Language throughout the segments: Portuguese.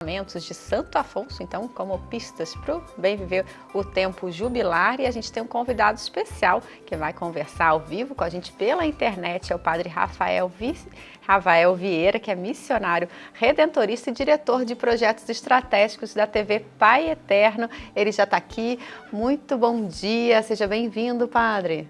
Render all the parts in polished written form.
De Santo Afonso, então, como pistas para o Bem Viver o Tempo Jubilar, e a gente tem um convidado especial que vai conversar ao vivo com a gente pela internet, é o Padre Rafael Vieira, que é missionário redentorista e diretor de projetos estratégicos da TV Pai Eterno. Ele já está aqui. Muito bom dia, seja bem-vindo, Padre.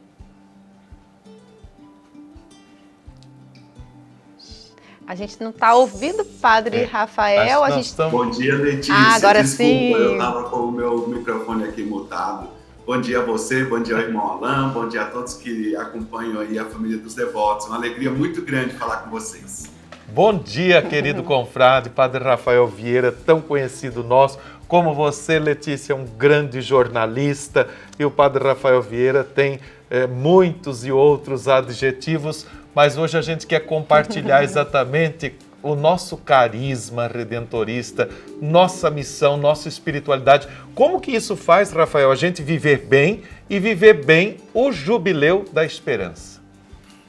A gente não está ouvindo, Padre Rafael. A gente... Estamos... Bom dia, Letícia. Agora desculpa, sim. Eu estava com o meu microfone aqui mutado. Bom dia a você, bom dia ao irmão Alain, bom dia a todos que acompanham aí a família dos devotos. Uma alegria muito grande falar com vocês. Bom dia, querido confrade, Padre Rafael Vieira, tão conhecido nosso. Como você, Letícia, é um grande jornalista, e o Padre Rafael Vieira tem muitos e outros adjetivos, mas hoje a gente quer compartilhar exatamente o nosso carisma redentorista, nossa missão, nossa espiritualidade. Como que isso faz, Rafael, a gente viver bem e viver bem o Jubileu da Esperança?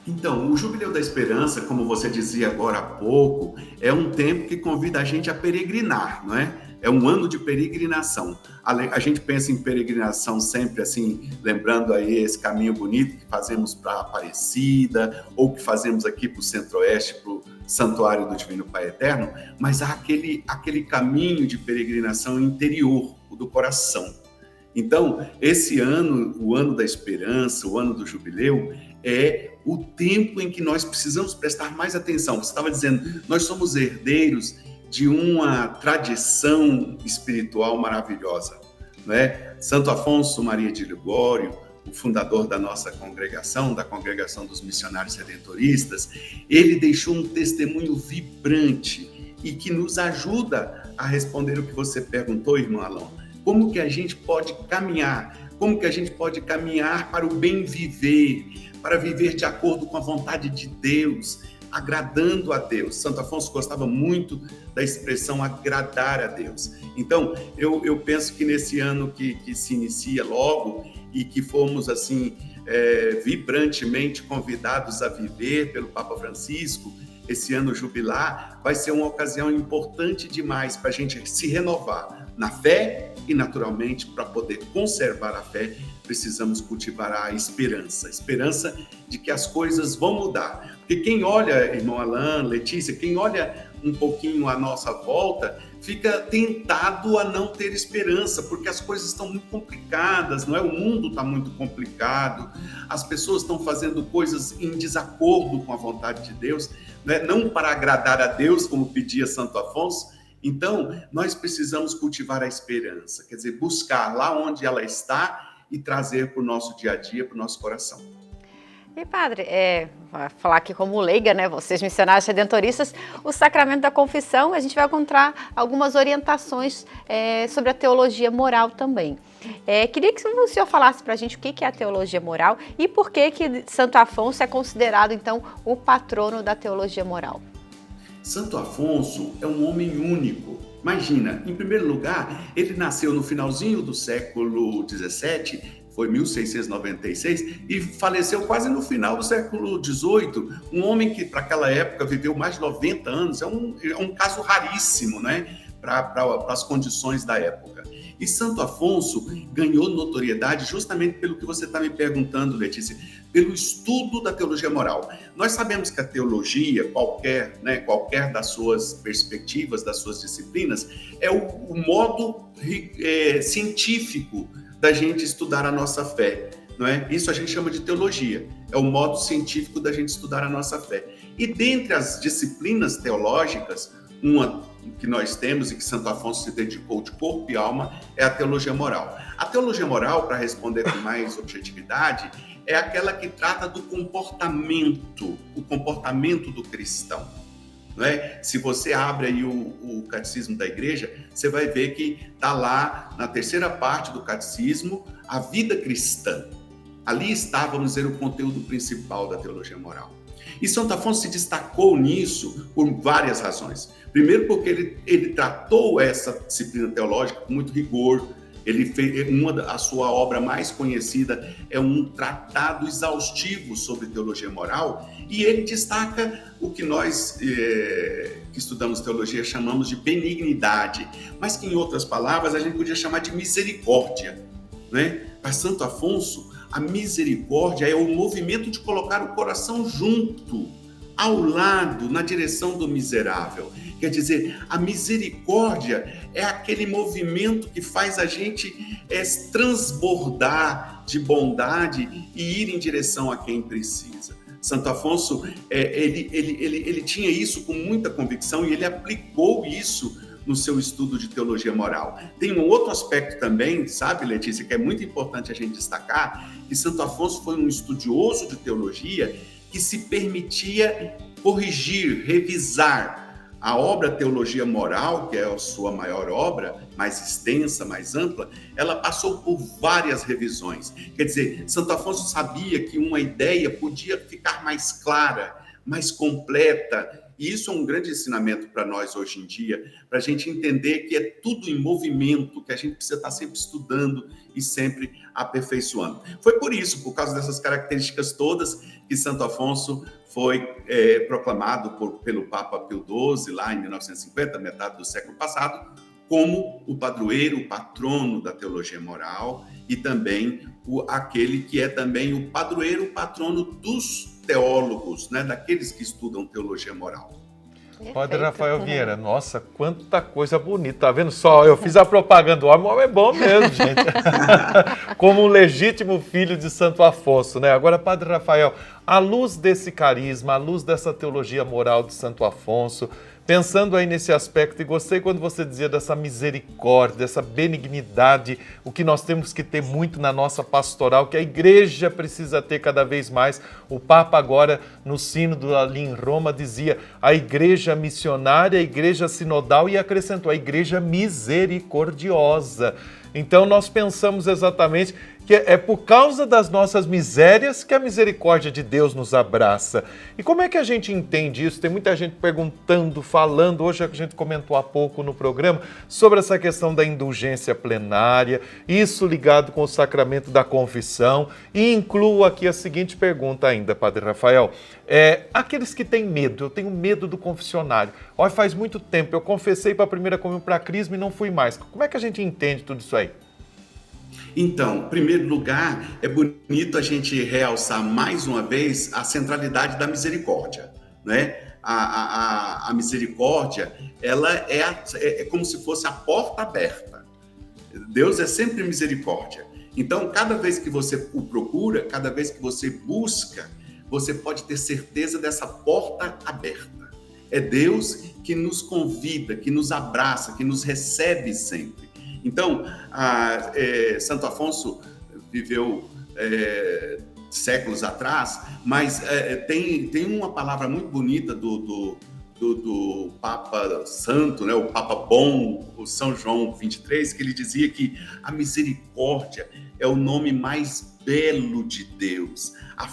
Então, o Jubileu da Esperança, como você dizia agora há pouco, é um tempo que convida a gente a peregrinar, não é? É um ano de peregrinação. A gente pensa em peregrinação sempre assim, lembrando aí esse caminho bonito que fazemos para Aparecida, ou que fazemos aqui para o Centro-Oeste, para o Santuário do Divino Pai Eterno, mas há aquele caminho de peregrinação interior, o do coração. Então, esse ano, o ano da esperança, o ano do jubileu, é o tempo em que nós precisamos prestar mais atenção. Você estava dizendo, nós somos herdeiros de uma tradição espiritual maravilhosa, não é? Santo Afonso Maria de Ligório, o fundador da nossa congregação, da Congregação dos Missionários Redentoristas, ele deixou um testemunho vibrante e que nos ajuda a responder o que você perguntou, irmão Alain. Como que a gente pode caminhar? Como que a gente pode caminhar para o bem viver, para viver de acordo com a vontade de Deus, agradando a Deus? Santo Afonso gostava muito da expressão agradar a Deus. Então, eu penso que nesse ano que se inicia logo e que fomos assim vibrantemente convidados a viver pelo Papa Francisco, esse ano jubilar, vai ser uma ocasião importante demais para a gente se renovar na fé e, naturalmente, para poder conservar a fé, precisamos cultivar a esperança de que as coisas vão mudar. Porque quem olha, irmão Alain, Letícia, quem olha um pouquinho à nossa volta, fica tentado a não ter esperança, porque as coisas estão muito complicadas, não é? O mundo está muito complicado, as pessoas estão fazendo coisas em desacordo com a vontade de Deus, né? Não para agradar a Deus, como pedia Santo Afonso. Então, nós precisamos cultivar a esperança, quer dizer, buscar lá onde ela está e trazer para o nosso dia a dia, para o nosso coração. E, Padre, vou falar aqui como leiga, né? Vocês, missionários redentoristas, o sacramento da confissão, a gente vai encontrar algumas orientações sobre a teologia moral também. Queria que o senhor falasse para a gente o que é a teologia moral e por que Santo Afonso é considerado, então, o patrono da teologia moral. Santo Afonso é um homem único. Imagina, em primeiro lugar, ele nasceu no finalzinho do século XVII, foi 1696, e faleceu quase no final do século XVIII. Um homem que, para aquela época, viveu mais de 90 anos. É um caso raríssimo, né, para as condições da época. E Santo Afonso ganhou notoriedade justamente pelo que você está me perguntando, Letícia, pelo estudo da teologia moral. Nós sabemos que a teologia, qualquer das suas perspectivas, das suas disciplinas, é o modo científico da gente estudar a nossa fé, não é? Isso a gente chama de teologia, é o modo científico da gente estudar a nossa fé. E dentre as disciplinas teológicas, uma que nós temos e que Santo Afonso se dedicou de corpo e alma é a teologia moral. A teologia moral, para responder com mais objetividade, é aquela que trata do comportamento, o comportamento do cristão. Não é? Se você abre aí o catecismo da igreja, você vai ver que está lá na terceira parte do catecismo a vida cristã. Ali está, vamos dizer, o conteúdo principal da teologia moral. E Santo Afonso se destacou nisso por várias razões. Primeiro porque ele tratou essa disciplina teológica com muito rigor, Ele fez a sua obra mais conhecida é um tratado exaustivo sobre teologia moral, e ele destaca o que nós que estudamos teologia chamamos de benignidade, mas que em outras palavras a gente podia chamar de misericórdia, né? Para Santo Afonso, a misericórdia é o movimento de colocar o coração junto, ao lado, na direção do miserável. Quer dizer, a misericórdia é aquele movimento que faz a gente transbordar de bondade e ir em direção a quem precisa. Santo Afonso, ele tinha isso com muita convicção e ele aplicou isso no seu estudo de teologia moral. Tem um outro aspecto também, sabe, Letícia, que é muito importante a gente destacar, que Santo Afonso foi um estudioso de teologia que se permitia corrigir, revisar a obra Teologia Moral, que é a sua maior obra, mais extensa, mais ampla. Ela passou por várias revisões. Quer dizer, Santo Afonso sabia que uma ideia podia ficar mais clara, mais completa. E isso é um grande ensinamento para nós hoje em dia, para a gente entender que é tudo em movimento, que a gente precisa estar sempre estudando e sempre aperfeiçoando. Foi por isso, por causa dessas características todas, que Santo Afonso foi proclamado pelo Papa Pio XII, lá em 1950, metade do século passado, como o padroeiro, o patrono da teologia moral e também aquele que é também o padroeiro, o patrono dos teólogos, né, daqueles que estudam teologia moral. Padre Rafael Vieira, nossa, quanta coisa bonita, tá vendo só? Eu fiz a propaganda do homem, o homem é bom mesmo, gente. Como um legítimo filho de Santo Afonso, né? Agora, Padre Rafael, à luz desse carisma, à luz dessa teologia moral de Santo Afonso, pensando aí nesse aspecto, e gostei quando você dizia dessa misericórdia, dessa benignidade, o que nós temos que ter muito na nossa pastoral, que a igreja precisa ter cada vez mais. O Papa agora, no sínodo ali em Roma, dizia a igreja missionária, a igreja sinodal, e acrescentou a igreja misericordiosa. Então nós pensamos exatamente que é por causa das nossas misérias que a misericórdia de Deus nos abraça. E como é que a gente entende isso? Tem muita gente perguntando, falando, hoje a gente comentou há pouco no programa, sobre essa questão da indulgência plenária, isso ligado com o sacramento da confissão, e incluo aqui a seguinte pergunta ainda, Padre Rafael. Aqueles que têm medo, eu tenho medo do confessionário. Olha, faz muito tempo, eu confessei para a primeira comunhão para a Crisma e não fui mais. Como é que a gente entende tudo isso aí? Então, em primeiro lugar, é bonito a gente realçar mais uma vez a centralidade da misericórdia, né? A misericórdia, ela é como se fosse a porta aberta. Deus é sempre misericórdia. Então, cada vez que você o procura, cada vez que você busca, você pode ter certeza dessa porta aberta. É Deus que nos convida, que nos abraça, que nos recebe sempre. Então, Santo Afonso viveu séculos atrás, mas tem uma palavra muito bonita do Papa Santo, né, o Papa Bom, o São João 23, que ele dizia que a misericórdia é o nome mais belo de Deus, a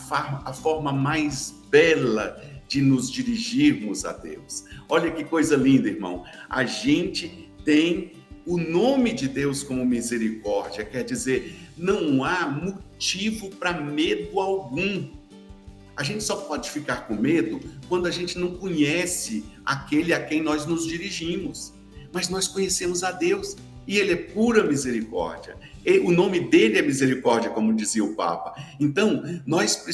forma mais bela de nos dirigirmos a Deus. Olha que coisa linda, irmão. A gente tem o nome de Deus como misericórdia, quer dizer, não há motivo para medo algum. A gente só pode ficar com medo quando a gente não conhece aquele a quem nós nos dirigimos. Mas nós conhecemos a Deus e Ele é pura misericórdia. O nome dele é misericórdia, como dizia o Papa. Então, nós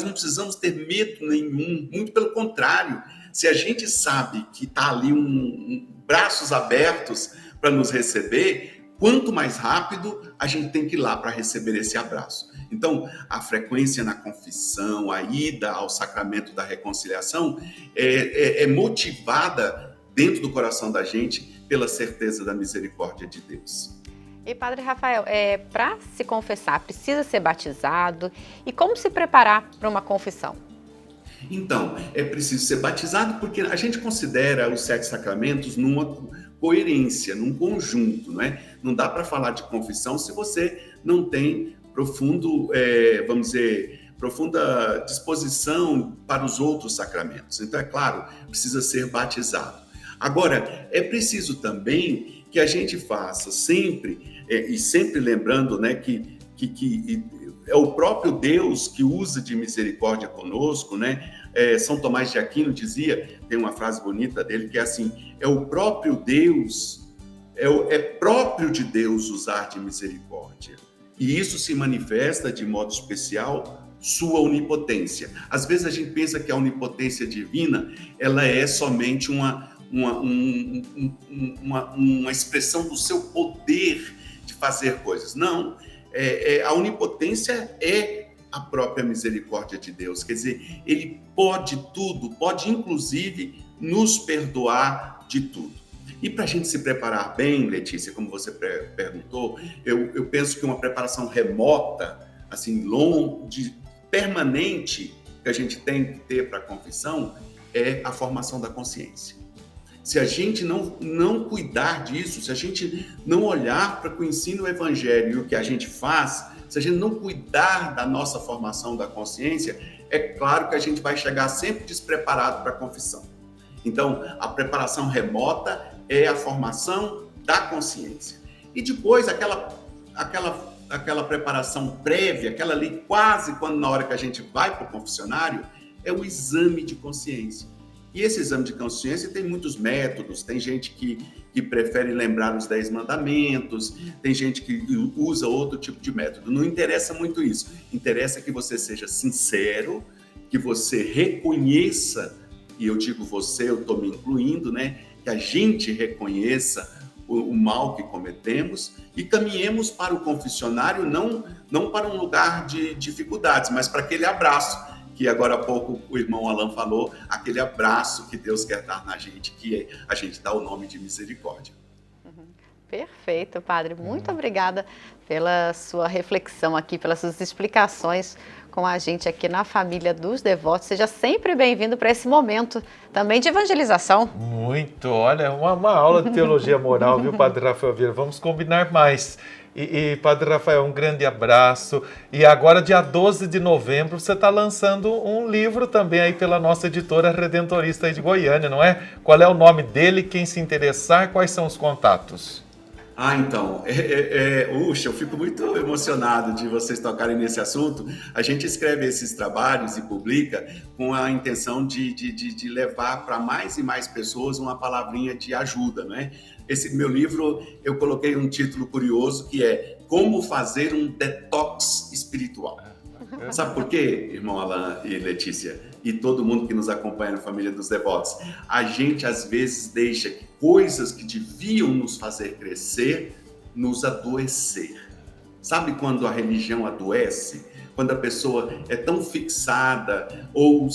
não precisamos ter medo nenhum, muito pelo contrário. Se a gente sabe que está ali braços abertos para nos receber, quanto mais rápido a gente tem que ir lá para receber esse abraço. Então, a frequência na confissão, a ida ao sacramento da reconciliação é motivada dentro do coração da gente pela certeza da misericórdia de Deus. E Padre Rafael, para se confessar, precisa ser batizado? E como se preparar para uma confissão? Então, é preciso ser batizado porque a gente considera os 7 sacramentos numa coerência, num conjunto, não é? Não dá para falar de confissão se você não tem profunda disposição para os outros sacramentos. Então, é claro, precisa ser batizado. Agora, é preciso também que a gente faça sempre, e sempre lembrando, né, que é o próprio Deus que usa de misericórdia conosco, né? São Tomás de Aquino dizia, tem uma frase bonita dele que é assim: é o próprio Deus, é próprio de Deus usar de misericórdia. E isso se manifesta de modo especial sua onipotência. Às vezes a gente pensa que a onipotência divina, ela é somente uma expressão do seu poder de fazer coisas. Não, a onipotência é a própria misericórdia de Deus. Quer dizer, ele pode tudo, pode inclusive nos perdoar de tudo. E para a gente se preparar bem, Letícia, como você perguntou, eu penso que uma preparação remota, assim, permanente, que a gente tem que ter para a confissão, é a formação da consciência. Se a gente não cuidar disso, se a gente não olhar para o ensino do Evangelho e o que a gente faz, se a gente não cuidar da nossa formação da consciência, é claro que a gente vai chegar sempre despreparado para a confissão. Então, a preparação remota é a formação da consciência. E depois, aquela preparação prévia, aquela ali quase quando na hora que a gente vai para o confessionário, é o exame de consciência. E esse exame de consciência tem muitos métodos, tem gente que prefere lembrar os 10 mandamentos, tem gente que usa outro tipo de método. Não interessa muito isso. Interessa que você seja sincero, que você reconheça, e eu digo você, eu estou me incluindo, né? Que a gente reconheça o mal que cometemos e caminhemos para o confessionário não para um lugar de dificuldades, mas para aquele abraço que agora há pouco o irmão Alan falou, aquele abraço que Deus quer dar na gente, que a gente dá o nome de misericórdia. Perfeito, Padre. Muito obrigada pela sua reflexão aqui, pelas suas explicações com a gente aqui na Família dos Devotos. Seja sempre bem-vindo para esse momento também de evangelização. Muito, olha, uma aula de teologia moral, viu, Padre Rafael Vieira? Vamos combinar mais. E Padre Rafael, um grande abraço. E agora, dia 12 de novembro, você está lançando um livro também aí pela nossa editora Redentorista aí de Goiânia, não é? Qual é o nome dele? Quem se interessar, quais são os contatos? Então, eu fico muito emocionado de vocês tocarem nesse assunto. A gente escreve esses trabalhos e publica com a intenção de levar para mais e mais pessoas uma palavrinha de ajuda, né? Esse meu livro, eu coloquei um título curioso que é Como Fazer um Detox Espiritual. Sabe por quê, irmão Alan e Letícia? E todo mundo que nos acompanha na Família dos Devotos? A gente, às vezes, deixa que coisas que deviam nos fazer crescer, nos adoecer. Sabe quando a religião adoece? Quando a pessoa é tão fixada ou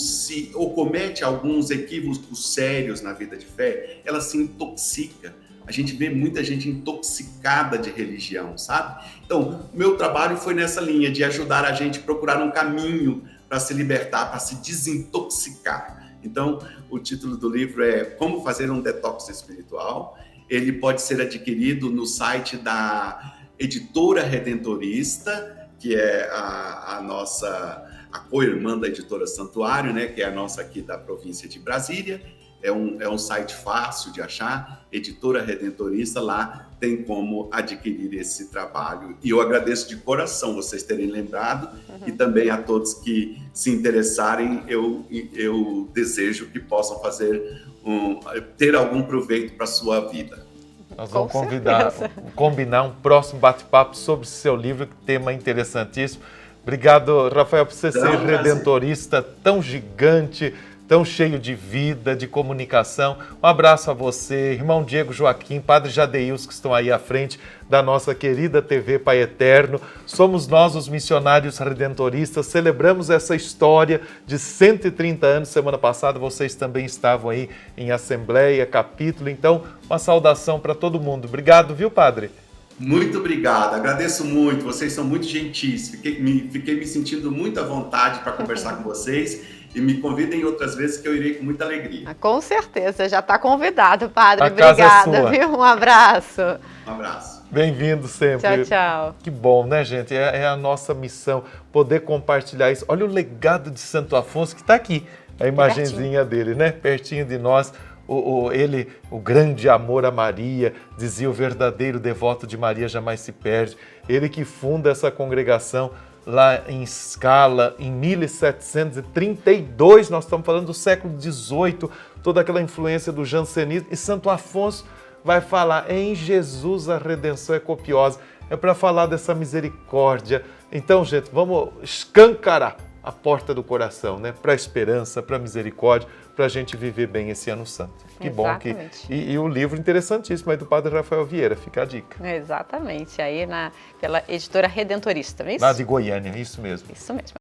comete alguns equívocos sérios na vida de fé, ela se intoxica. A gente vê muita gente intoxicada de religião, sabe? Então, meu trabalho foi nessa linha de ajudar a gente a procurar um caminho para se libertar, para se desintoxicar. Então, o título do livro é Como Fazer um Detox Espiritual. Ele pode ser adquirido no site da Editora Redentorista, que é a co-irmã da Editora Santuário, né? Que é a nossa aqui da província de Brasília. É um site fácil de achar, Editora Redentorista, lá tem como adquirir esse trabalho. E eu agradeço de coração vocês terem lembrado e também a todos que se interessarem, eu desejo que possam ter algum proveito para a sua vida. Nós vamos combinar um próximo bate-papo sobre o seu livro, que tema interessantíssimo. Obrigado, Rafael, por você ser redentorista tão gigante, tão cheio de vida, de comunicação. Um abraço a você, irmão Diego Joaquim, Padre Jadeils, que estão aí à frente da nossa querida TV Pai Eterno. Somos nós, os missionários redentoristas, celebramos essa história de 130 anos. Semana passada vocês também estavam aí em assembleia, capítulo. Então, uma saudação para todo mundo. Obrigado, viu, Padre? Muito obrigado, agradeço muito, vocês são muito gentis. Fiquei me sentindo muito à vontade para conversar com vocês. E me convidem outras vezes que eu irei com muita alegria. Com certeza, já está convidado, Padre. Obrigada, viu? Um abraço. Um abraço. Bem-vindo sempre. Tchau, tchau. Que bom, né, gente? É a nossa missão, poder compartilhar isso. Olha o legado de Santo Afonso que está aqui, a imagenzinha dele, né? Pertinho de nós. ele, o grande amor a Maria, dizia: o verdadeiro devoto de Maria jamais se perde. Ele que funda essa congregação lá em Scala, em 1732, nós estamos falando do século XVIII, toda aquela influência do jansenismo. E Santo Afonso vai falar: em Jesus a redenção é copiosa. É para falar dessa misericórdia. Então, gente, vamos escancarar a porta do coração, né? Para a esperança, para a misericórdia, para a gente viver bem esse ano santo. Que Exatamente. bom que... E o livro interessantíssimo aí do Padre Rafael Vieira, fica a dica. Exatamente, aí pela editora Redentorista, não é isso? Lá de Goiânia, isso mesmo. Isso mesmo.